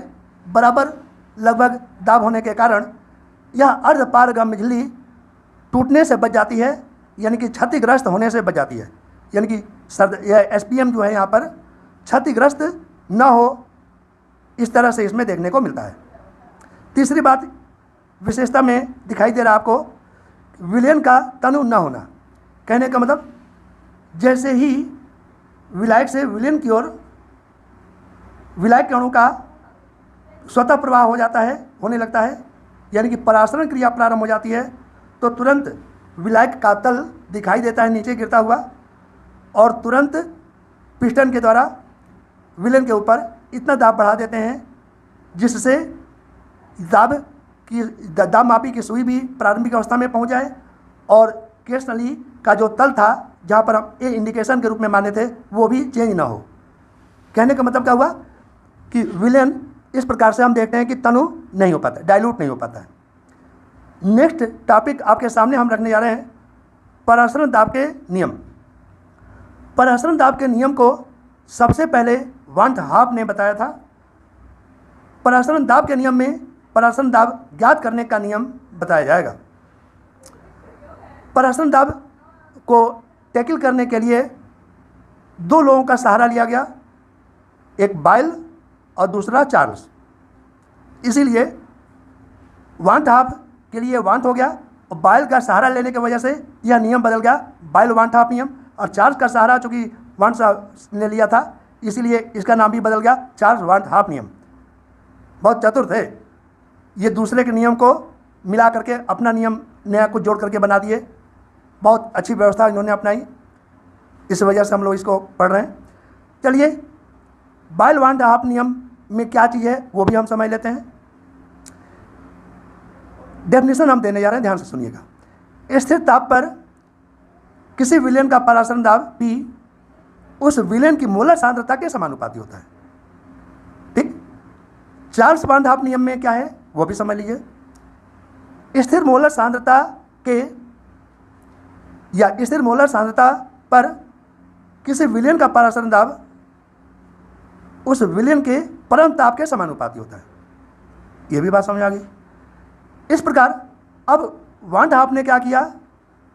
बराबर लगभग दाब होने के कारण यह अर्धपारगम झिल्ली टूटने से बच जाती है, यानी कि क्षतिग्रस्त होने से बच जाती है। यानी कि यह SPM जो है यहाँ पर क्षतिग्रस्त न हो, इस तरह से इसमें देखने को मिलता है। तीसरी बात विशेषता में दिखाई दे रहा आपको, विलयन का तनु न होना। कहने का मतलब जैसे ही विलायक से विलयन की ओर विलायक के अणु का स्वतः प्रवाह हो जाता है, होने लगता है, यानी कि परासरण क्रिया प्रारंभ हो जाती है, तो तुरंत विलायक का तल दिखाई देता है नीचे गिरता हुआ, और तुरंत पिस्टन के द्वारा विलेन के ऊपर इतना दाब बढ़ा देते हैं जिससे दाब मापी की सुई भी प्रारंभिक अवस्था में पहुंच जाए और केस नली का जो तल था जहाँ पर हम ए इंडिकेशन के रूप में माने थे वो भी चेंज ना हो। कहने का मतलब क्या हुआ कि विलेन इस प्रकार से हम देखते हैं कि तनु नहीं हो पाता, डाइल्यूट नहीं हो पाता है। नेक्स्ट टॉपिक आपके सामने हम रखने जा रहे हैं परासरण दाब के नियम। परासरण दाब के नियम को सबसे पहले वांट हाफ ने बताया था। परासरण दाब के नियम में परासरण दाब ज्ञात करने का नियम बताया जाएगा। परासरण दाब को टैकल करने के लिए दो लोगों का सहारा लिया गया, एक बाइल और दूसरा चार्ल्स। इसीलिए वांट हाफ के लिए वांट हो गया और बाइल का सहारा लेने की वजह से यह नियम बदल गया, बाइल वांट हाफ नियम। और चार्ल्स का सहारा चूँकि वांट ने लिया था इसीलिए इसका नाम भी बदल गया, चार्ल्स वांट हाफ नियम। बहुत चतुर थे ये, दूसरे के नियम को मिला करके अपना नियम नया कुछ जोड़ करके बना दिए। बहुत अच्छी व्यवस्था इन्होंने अपनाई, इस वजह से हम लोग इसको पढ़ रहे हैं। चलिए बाइल वांट हाफ नियम में क्या चीज़ है वो भी हम समझ लेते हैं। डेफिनेशन हम देने जा रहे हैं, ध्यान से सुनिएगा। स्थिर ताप पर किसी विलेन का परासरण दाब P उस विलेन की मोलर सांद्रता के समानुपाती होता है। ठीक, चार्ल्स वांट हाफ नियम में क्या है वो भी समझ लीजिए। स्थिर मोलर सांद्रता के या स्थिर मोलर सांद्रता पर किसी विलेन का परासरण दाब उस विलेन के परम ताप के समानुपाती होता है। ये भी बात समझ आ गई। इस प्रकार अब वांट हाफ ने क्या किया,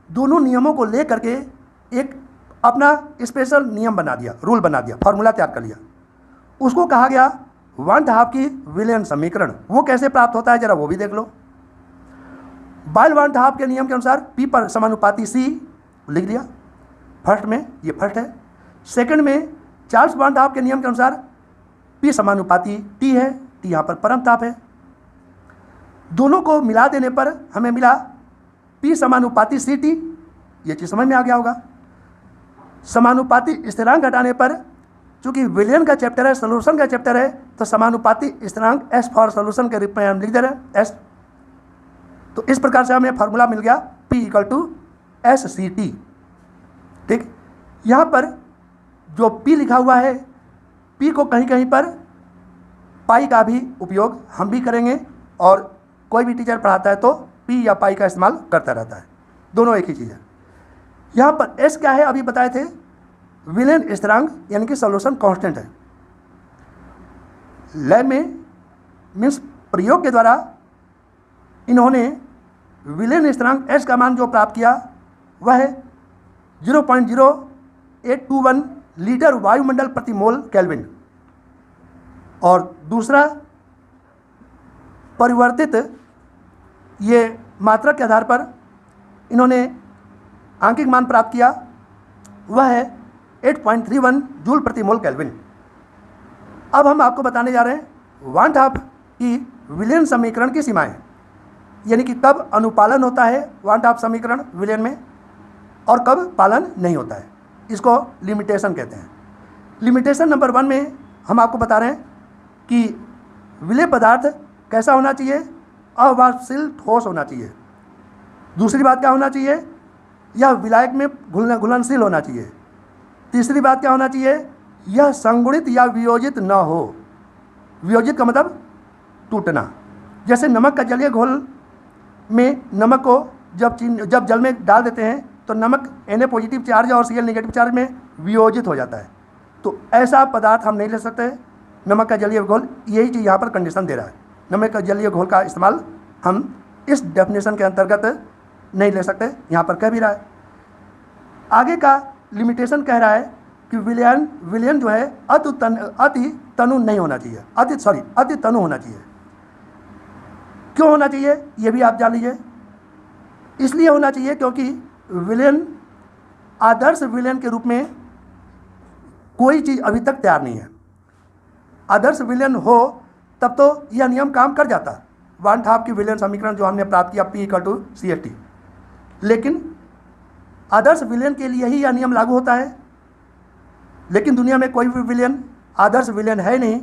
दोनों नियमों को ले करके एक अपना स्पेशल नियम बना दिया, रूल बना दिया, फॉर्मूला तैयार कर लिया। उसको कहा गया वांट हाफ की विलेन समीकरण। वो कैसे प्राप्त होता है जरा वो भी देख लो। बाइल वांट हाफ के नियम के अनुसार P पर समानुपाती C लिख दिया फर्स्ट में, ये फर्स्ट है। सेकंड में चार्ल्स वांट हाफ के नियम के अनुसार P समानुपाती T है, T यहाँ पर परम ताप है। दोनों को मिला देने पर हमें मिला P समानुपाती CT, ये चीज़ समझ में आ गया होगा। समानुपाती स्थिरांक घटाने पर, चूंकि विलियन का चैप्टर है, सोल्यूशन का चैप्टर है, तो समानुपाती स्थिरांक S फॉर सोल्यूशन के रूप में हम लिख दे रहे हैं S। तो इस प्रकार से हमें फार्मूला मिल गया P = SCT। ठीक, यहाँ पर जो P लिखा हुआ है, P को कहीं कहीं पर पाई का भी उपयोग हम भी करेंगे और कोई भी टीचर पढ़ाता है तो P या पाई का इस्तेमाल करता रहता है, दोनों एक ही चीज़ है। यहाँ पर S क्या है अभी बताए थे, विलेन स्थिरांक यानी कि सोल्यूशन कांस्टेंट है। लैब में मीन्स प्रयोग के द्वारा इन्होंने विलेन स्थिरांक S का मान जो प्राप्त किया वह है 0.0821 लीटर वायुमंडल प्रति मोल केल्विन। और दूसरा परिवर्तित ये मात्रा के आधार पर इन्होंने आंकिक मान प्राप्त किया, वह है 8.31 जूल प्रति मोल केल्विन। अब हम आपको बताने जा रहे हैं वांट हाफ की विलेन समीकरण की सीमाएं, यानी कि कब अनुपालन होता है वांट हाफ समीकरण विलेन में और कब पालन नहीं होता है। इसको लिमिटेशन कहते हैं। लिमिटेशन नंबर 1 में हम आपको बता रहे हैं कि विलेय पदार्थ कैसा होना चाहिए, अवाष्पशील ठोस होना चाहिए। दूसरी बात क्या होना चाहिए, यह विलायक में घुलनशील होना चाहिए। तीसरी बात क्या होना चाहिए, यह संगुणित या वियोजित न हो। वियोजित का मतलब टूटना। जैसे नमक का जलीय घोल में नमक को जब जल में डाल देते हैं तो नमक Na पॉजिटिव चार्ज और Cl नेगेटिव चार्ज में वियोजित हो जाता है। तो ऐसा पदार्थ हम नहीं ले सकते नमक का जलीय घोल। यही चीज़ यहाँ पर कंडीशन दे रहा है, नमक का जलीय घोल का इस्तेमाल हम इस डेफिनेशन के अंतर्गत नहीं ले सकते, यहाँ पर कह भी रहा है। आगे का लिमिटेशन कह रहा है कि विलयन जो है अति तनु नहीं होना चाहिए, अति तनु होना चाहिए। क्यों होना चाहिए ये भी आप जान लीजिए। इसलिए होना चाहिए क्योंकि विलयन आदर्श विलयन के रूप में कोई चीज़ अभी तक तैयार नहीं है। आदर्श विलयन हो तब तो यह नियम काम कर जाता, वांट हाफ की विलयन समीकरण जो हमने प्राप्त किया P = CST। लेकिन आदर्श विलयन के लिए ही यह नियम लागू होता है, लेकिन दुनिया में कोई भी विलयन आदर्श विलयन है नहीं।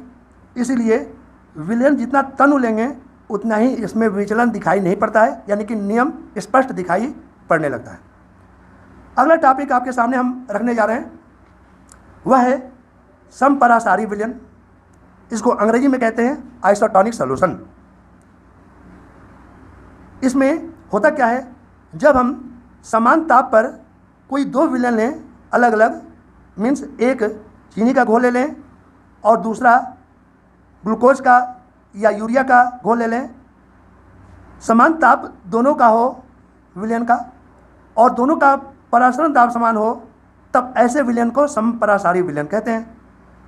इसीलिए विलयन जितना तनु लेंगे उतना ही इसमें विचलन दिखाई नहीं पड़ता है, यानी कि नियम स्पष्ट दिखाई पड़ने लगता है। अगला टॉपिक आपके सामने हम रखने जा रहे हैं वह है समपरासारी विलयन। इसको अंग्रेजी में कहते हैं आइसोटोनिक सॉल्यूशन। इसमें होता क्या है, जब हम समान ताप पर कोई दो विलयन लें अलग अलग, मीन्स एक चीनी का घोल ले लें और दूसरा ग्लूकोज का या यूरिया का घोल ले लें, समान ताप दोनों का हो विलयन का और दोनों का परासरण दाब समान हो, तब ऐसे विलयन को समपरासारी विलयन कहते हैं।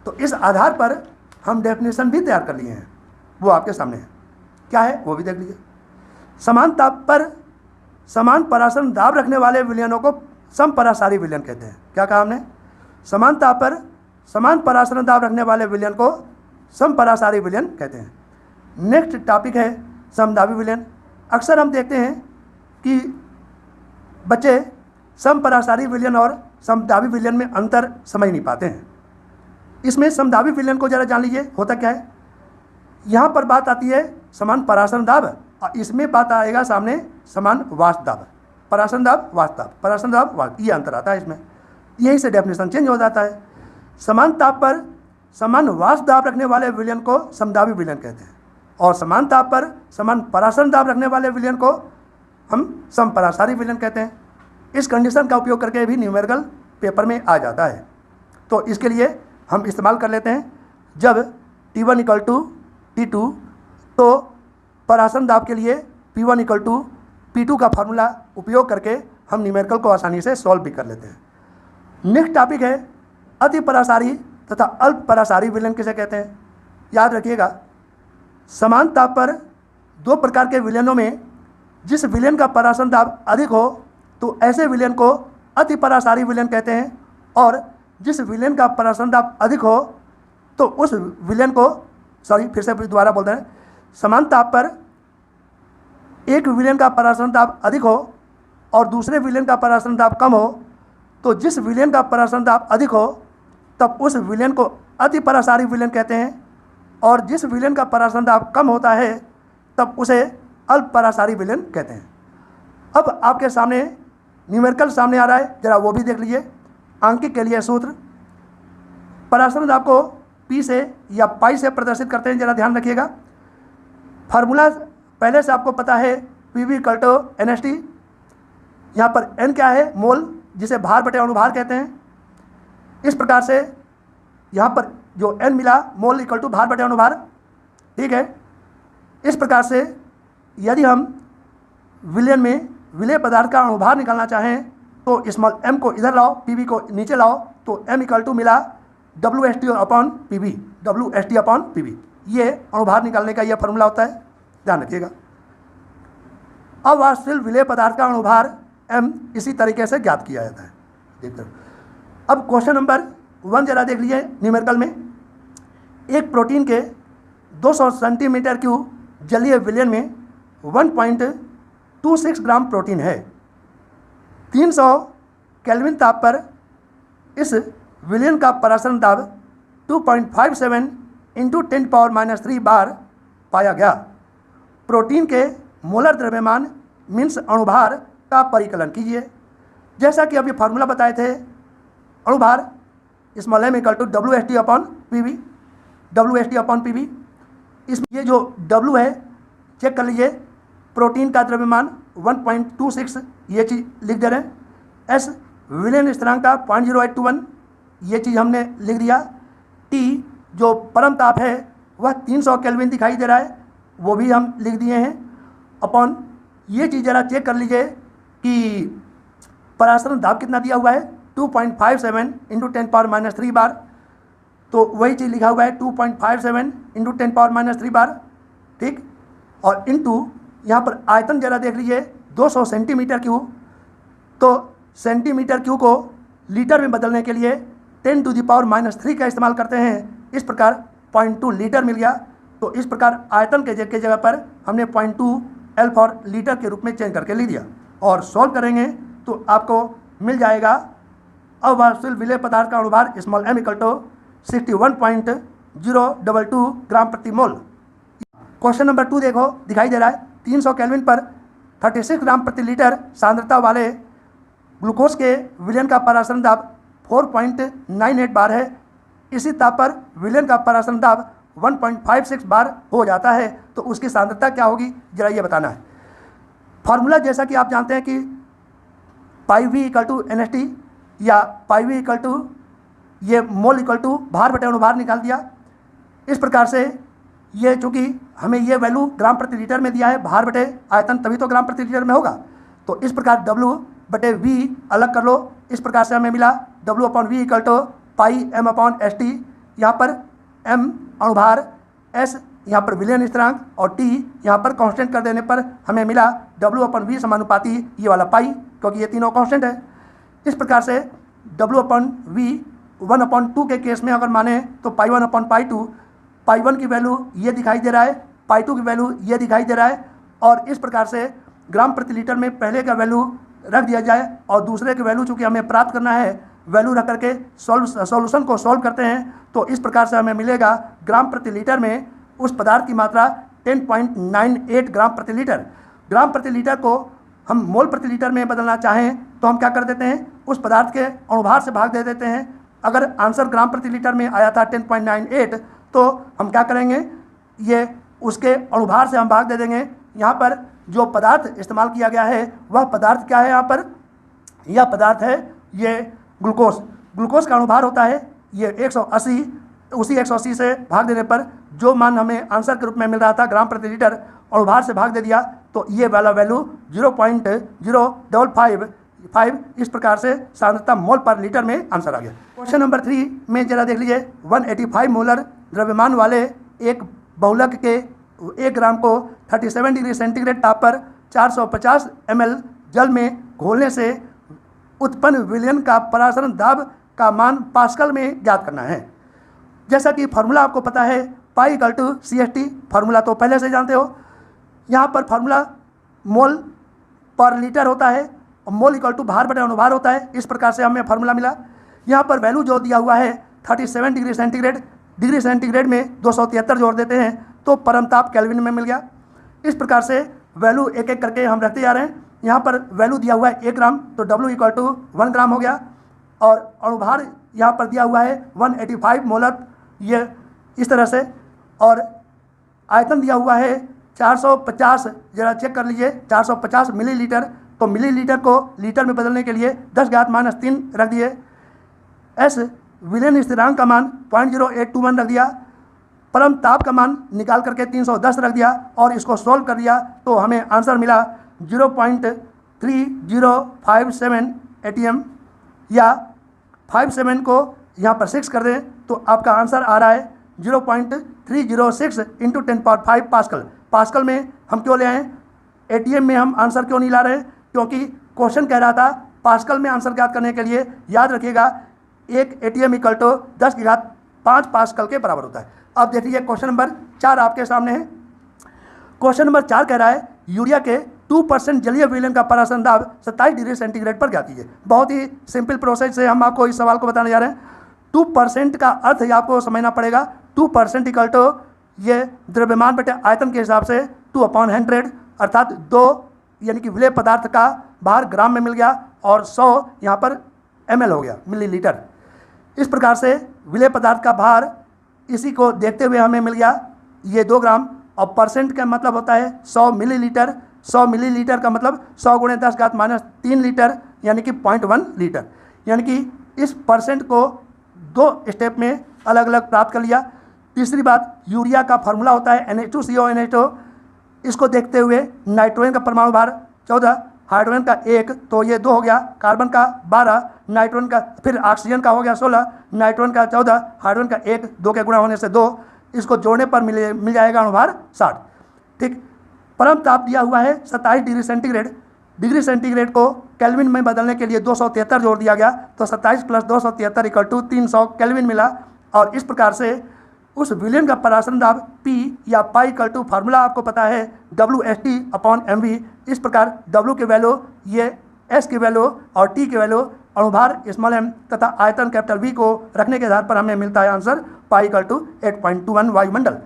तो इस आधार पर हम डेफिनेशन भी तैयार कर लिए हैं, वो आपके सामने है। क्या है वो भी देख लीजिए। समान ताप पर समान परासरण दाब रखने वाले विलयनों को समपरासारी विलयन कहते हैं। क्या कहा हमने? समान ताप पर समान परासरण दाब रखने वाले विलयन को समपरासारी विलयन कहते हैं। नेक्स्ट टॉपिक है समदाबी विलयन। अक्सर हम देखते हैं कि बच्चे समपरासारी विलयन और समदाबी विलयन में अंतर समझ नहीं पाते हैं। इसमें समदाबी विलयन को जरा जान लीजिए, होता क्या है। यहाँ पर बात आती है समान परासरण दाब और इसमें बात आएगा सामने समान वाष्प दाब। परासरण दाब, वाष्प दाब, परासरण दाब, वाष्प, ये अंतर आता है इसमें। यहीं से डेफिनेशन चेंज हो जाता है। समान ताप पर समान वाष्प दाब रखने वाले विलयन को समदाबी विलयन कहते हैं और समान ताप पर समान परासरण दाब रखने वाले विलयन को हम समपरासारी विलयन कहते हैं। इस कंडीशन का उपयोग करके भी न्यूमेरिकल पेपर में आ जाता है। तो इसके लिए हम इस्तेमाल कर लेते हैं, जब T1 = T2 तो परासरण दाब के लिए P1 = P2 का फार्मूला उपयोग करके हम न्यूमेरिकल को आसानी से सॉल्व भी कर लेते हैं। नेक्स्ट टॉपिक है अति परासारी तथा अल्प परासारी विलयन किसे कहते हैं। याद रखिएगा, समान ताप पर दो प्रकार के विलयनों में जिस विलयन का परासरण दाब अधिक हो तो ऐसे विलयन को अति परासारी विलयन कहते हैं और जिस विलयन का परासरण दाब अधिक हो तो उस विलयन को, फिर से दोबारा बोलते हैं, समान ताप पर एक विलयन का परासरण दाब अधिक हो और दूसरे विलयन का परासरण दाब कम हो, तो जिस विलयन का परासरण दाब अधिक हो तब उस विलयन को अति परासारी विलयन कहते हैं और जिस विलयन का परासरण दाब कम होता है तब उसे अल्प परासारी विलयन कहते हैं। अब आपके सामने न्यूमेरिकल सामने आ रहा है, जरा वो भी देख लीजिए। आंकिक के लिए सूत्र परासरण दाब को P से या पाई से प्रदर्शित करते हैं, जरा ध्यान रखिएगा। फार्मूला पहले से आपको पता है, PV = NST। यहाँ पर N क्या है? मोल, जिसे भार बटे अणुभार कहते हैं। इस प्रकार से यहाँ पर जो N मिला, मोल = भार बटे अणुभार, ठीक है। इस प्रकार से यदि हम विलयन में विलेय पदार्थ का अणुभार निकालना चाहें तो स्मॉल m को इधर लाओ, PV को नीचे लाओ, तो m = मिला WST/PV, WST/PV। ये अणुभार निकालने का यह फार्मूला होता है, ध्यान रखिएगा। अवाष्पशील विलेय पदार्थ का अणुभार m इसी तरीके से ज्ञात किया जाता है। देखते हैं। अब क्वेश्चन नंबर 1 जरा देख लीजिए न्यूमेरिकल में। एक प्रोटीन के 200 सेंटीमीटर क्यूब जलीय विलयन में 1.26 ग्राम प्रोटीन है। 300 केल्विन ताप पर इस विलयन का परासरण दाब 2.57 × 10⁻³ बार पाया गया। प्रोटीन के मोलर द्रव्यमान मीन्स अणुभार का परिकलन कीजिए। जैसा कि अभी फार्मूला बताए थे, अणुभार स्मॉल m = WST/PV, WST/PV। इसमें ये जो W है चेक कर लीजिए। प्रोटीन का द्रव्यमान 1.26, ये चीज़ लिख दे रहे हैं। S विलयन स्थिरांक का 0.0821, ये चीज़ हमने लिख दिया। T जो परम ताप है वह 300 केल्विन दिखाई दे रहा है, वो भी हम लिख दिए हैं। अपॉन ये चीज़ ज़रा चेक कर लीजिए कि परासरण दाब कितना दिया हुआ है, 2.57 × 10⁻³ बार, तो वही चीज़ लिखा हुआ है 2.57 × 10⁻³ बार, ठीक। और इनटू यहाँ पर आयतन जरा देख लीजिए, 200 सेंटीमीटर क्यूब, तो सेंटीमीटर क्यूब को लीटर में बदलने के लिए 10⁻³ का इस्तेमाल करते हैं। इस प्रकार 0.2 लीटर मिल गया। तो इस प्रकार आयतन के जगह पर हमने 0.2 L फॉर लीटर के रूप में चेंज करके लिख दिया और सॉल्व करेंगे तो आपको मिल जाएगा अवाष्पशील विलेय पदार्थ का अणुभार स्मॉल m = 61.022 ग्राम प्रति मोल। क्वेश्चन नंबर 2 देखो, दिखाई दे रहा है 300 केल्विन पर 36 ग्राम प्रति लीटर सांद्रता वाले ग्लूकोज के विलयन का परासरण दाब 4.98 बार है। इसी ताप पर विलयन का परासरण दाब 1.56 बार हो जाता है, तो उसकी सांद्रता क्या होगी जरा ये बताना है। फार्मूला जैसा कि आप जानते हैं कि pi V equal to N S T या पाई वी इक्वल टू ये मोल इक्वल टू भार बटे अनुभार निकाल दिया। इस प्रकार से ये चूँकि हमें ये वैल्यू ग्राम प्रति लीटर में दिया है, भार बटे आयतन तभी तो ग्राम प्रति लीटर में होगा, तो इस प्रकार W बटे V अलग कर लो। इस प्रकार से हमें मिला W upon V equal to pi M upon S T, यहाँ पर M अनुभार, S यहाँ पर विलयन स्थिरांक और T यहाँ पर कांस्टेंट कर देने पर हमें मिला W अपॉन V समानुपाती ये वाला पाई, क्योंकि ये तीनों कांस्टेंट है। इस प्रकार से W अपॉन V 1/2 के केस में अगर माने तो पाई 1 अपॉन पाई 2, पाई 1 की वैल्यू ये दिखाई दे रहा है, पाई 2 की वैल्यू ये दिखाई दे रहा है, और इस प्रकार से ग्राम प्रति लीटर में पहले का वैल्यू रख दिया जाए और दूसरे के वैल्यू चूँकि हमें प्राप्त करना है, वैल्यू रख करके सॉल्यूशन को सॉल्व करते हैं, तो इस प्रकार से हमें मिलेगा ग्राम प्रति लीटर में उस पदार्थ की मात्रा 10.98 ग्राम प्रति लीटर। ग्राम प्रति लीटर को हम मोल प्रति लीटर में बदलना चाहें तो हम क्या कर देते हैं, उस पदार्थ के अणुभार से भाग दे देते हैं। अगर आंसर ग्राम प्रति लीटर में आया था 10.98, तो हम क्या करेंगे, ये उसके अणुभार से हम भाग दे देंगे। यहाँ पर जो पदार्थ इस्तेमाल किया गया है वह पदार्थ क्या है, यहाँ पर यह पदार्थ है ये ग्लूकोज। ग्लूकोज का अणुभार होता है ये 180, उसी 180 से भाग देने पर जो मान हमें आंसर के रूप में मिल रहा था ग्राम प्रति लीटर, अणुभार से भाग दे दिया तो ये वाला वैल्यू 0.0555, इस प्रकार से सांद्रता मोल पर लीटर में आंसर आ गया। क्वेश्चन नंबर 3 में जरा देख लीजिए, 185 मोलर द्रव्यमान वाले एक बहुलक के 1 ग्राम को 37 डिग्री सेंटीग्रेड ताप पर 450 ml जल में घोलने से उत्पन्न विलयन का परासरण दाब का मान पास्कल में ज्ञात करना है। जैसा कि फार्मूला आपको पता है, pi equal to CST, formula तो पहले से जानते हो। यहाँ पर फार्मूला मोल पर लीटर होता है और मोल इक्वल टू भार बटे अनुभार होता है। इस प्रकार से हमें फार्मूला मिला। यहाँ पर वैल्यू जो दिया हुआ है 37 डिग्री सेंटीग्रेड, डिग्री सेंटीग्रेड में 273 जोड़ देते हैं तो परमताप केल्विन में मिल गया। इस प्रकार से वैल्यू एक एक करके हम रखते जा रहे हैं। यहाँ पर वैल्यू दिया हुआ है 1 ग्राम, तो W इक्वल टू 1 ग्राम हो गया, और अणुभार यहाँ पर दिया हुआ है 185 मोलर, ये इस तरह से, और आयतन दिया हुआ है 450, जरा चेक कर लीजिए, 450 मिलीलीटर। तो मिलीलीटर को लीटर में बदलने के लिए 10⁻³ रख दिए। S विलयन स्थिरांक का मान 0.0821 रख दिया। परम ताप का मान निकाल करके 310 रख दिया और इसको सॉल्व कर दिया तो हमें आंसर मिला 0.3057 ATM, या 57 को यहाँ पर 6 कर दें तो आपका आंसर आ रहा है 0.306 × 10⁵ पास्कल। पास्कल में हम क्यों ले आए, ATM में हम आंसर क्यों नहीं ला रहे हैं, क्योंकि क्वेश्चन कह रहा था पास्कल में आंसर ज्ञात करने के लिए याद रखिएगा 1 ATM इक्वल टू 10⁵ पास्कल के बराबर होता है। अब देख लीजिए क्वेश्चन नंबर 4 आपके सामने है। क्वेश्चन नंबर 4 कह रहा है यूरिया के 2% जलीय विलयन का परासरण दाब 27 डिग्री सेंटीग्रेड पर ज्ञात कीजिए। बहुत ही सिंपल प्रोसेस से हम आपको इस सवाल को बताने जा रहे हैं। 2% का अर्थ ही आपको समझना पड़ेगा। 2% इक्वल टू ये द्रव्यमान बटे आयतन के हिसाब से 2/100, अर्थात 2 यानी कि विलय पदार्थ का भार ग्राम में मिल गया और 100 यहाँ पर ml हो गया, मिलीलीटर। इस प्रकार से विलय पदार्थ का भार इसी को देखते हुए हमें मिल गया ये 2 ग्राम, और परसेंट का मतलब होता है 100 मिलीलीटर। 100 मिलीलीटर का मतलब 100 × 10⁻³ लीटर, यानी कि 0.1 लीटर। यानी कि इस परसेंट को 2 स्टेप में अलग अलग प्राप्त कर लिया। तीसरी बात, यूरिया का फार्मूला होता है NH2CO NH2। इसको देखते हुए नाइट्रोजन का परमाणु भार 14, हाइड्रोजन का 1, तो ये 2 हो गया, कार्बन का 12, नाइट्रोजन का, फिर ऑक्सीजन का हो गया 16, नाइट्रोजन का 14, हाइड्रोजन का 1, 2 के गुणा होने से 2, इसको जोड़ने पर मिल जाएगा अणुभार 60। ठीक, परम ताप दिया हुआ है 27 डिग्री सेंटीग्रेड। डिग्री सेंटीग्रेड को केल्विन में बदलने के लिए 273 जोड़ दिया गया, तो 27 + 273 = 300 केल्विन मिला। और इस प्रकार से उस विलयन का परासरण दाब P या पाई इक्वल टू फार्मूला आपको पता है WST/mv। इस प्रकार W की वैल्यू, ये S की वैल्यू और T की वैल्यू, अणुभार m तथा आयतन V को रखने के आधार पर हमें मिलता है आंसर पाई इक्वल टू 8.21 वायुमंडल।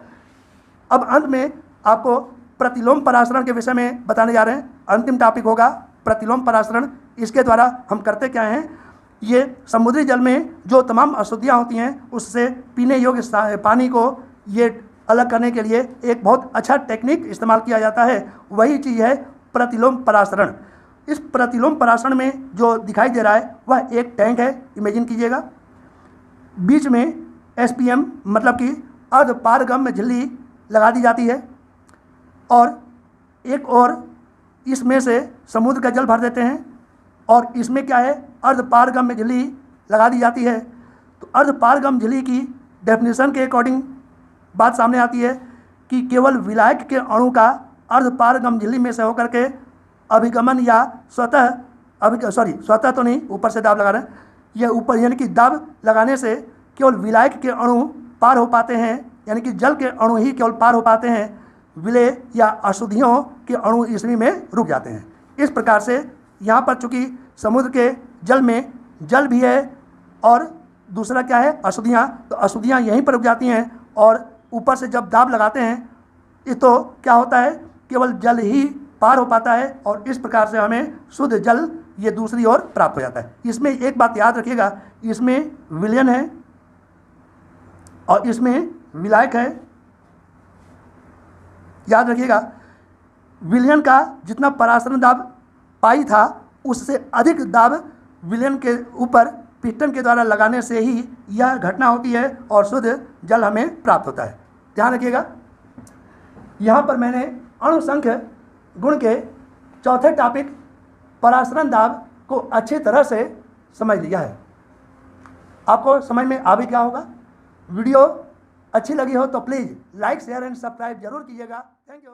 अब अंत में आपको प्रतिलोम परासरण के विषय में बताने जा रहे हैं। अंतिम टॉपिक होगा प्रतिलोम परासरण। इसके द्वारा हम करते क्या हैं, ये समुद्री जल में जो तमाम अशुद्धियाँ होती हैं उससे पीने योग्य पानी को ये अलग करने के लिए एक बहुत अच्छा टेक्निक इस्तेमाल किया जाता है। वही चीज़ है प्रतिलोम परासरण। इस प्रतिलोम परासरण में जो दिखाई दे रहा है वह एक टैंक है, इमेजिन कीजिएगा। बीच में SPM मतलब कि अर्धपारगम्य झिल्ली लगा दी जाती है और एक और इसमें से समुद्र का जल भर देते हैं और इसमें क्या है, अर्धपारगम्य झिल्ली लगा दी जाती है। तो अर्धपारगम्य झिल्ली की डेफिनेशन के अकॉर्डिंग बात सामने आती है कि केवल विलायक के अणु का अर्धपारगम्य झिल्ली में से होकर के अभिगमन या स्वतः तो नहीं, ऊपर से दाब लगा रहे हैं, यह ऊपर यानी कि दाब लगाने से केवल विलायक के अणु पार हो पाते हैं, यानी कि जल के अणु ही केवल पार हो पाते हैं, विलय या अशुद्धियों के अणु इसमें में रुक जाते हैं। इस प्रकार से यहाँ पर चूँकि समुद्र के जल में जल भी है और दूसरा क्या है, अशुद्धियाँ, तो अशुद्धियाँ यहीं पर रुक जाती हैं और ऊपर से जब दाब लगाते हैं तो क्या होता है, केवल जल ही पार हो पाता है और इस प्रकार से हमें शुद्ध जल ये दूसरी ओर प्राप्त हो जाता है। इसमें एक बात याद रखिएगा, इसमें विलयन है और इसमें विलायक है। याद रखिएगा, विलयन का जितना परासरण दाब पाई था उससे अधिक दाब विलयन के ऊपर पिस्टन के द्वारा लगाने से ही यह घटना होती है और शुद्ध जल हमें प्राप्त होता है। ध्यान रखिएगा, यहाँ पर मैंने अणुसंख्य गुण के चौथे टॉपिक परासरण दाब को अच्छी तरह से समझ लिया है। आपको समझ में आ भी क्या होगा। वीडियो अच्छी लगी हो तो please like share and subscribe जरूर कीजिएगा। Thank you.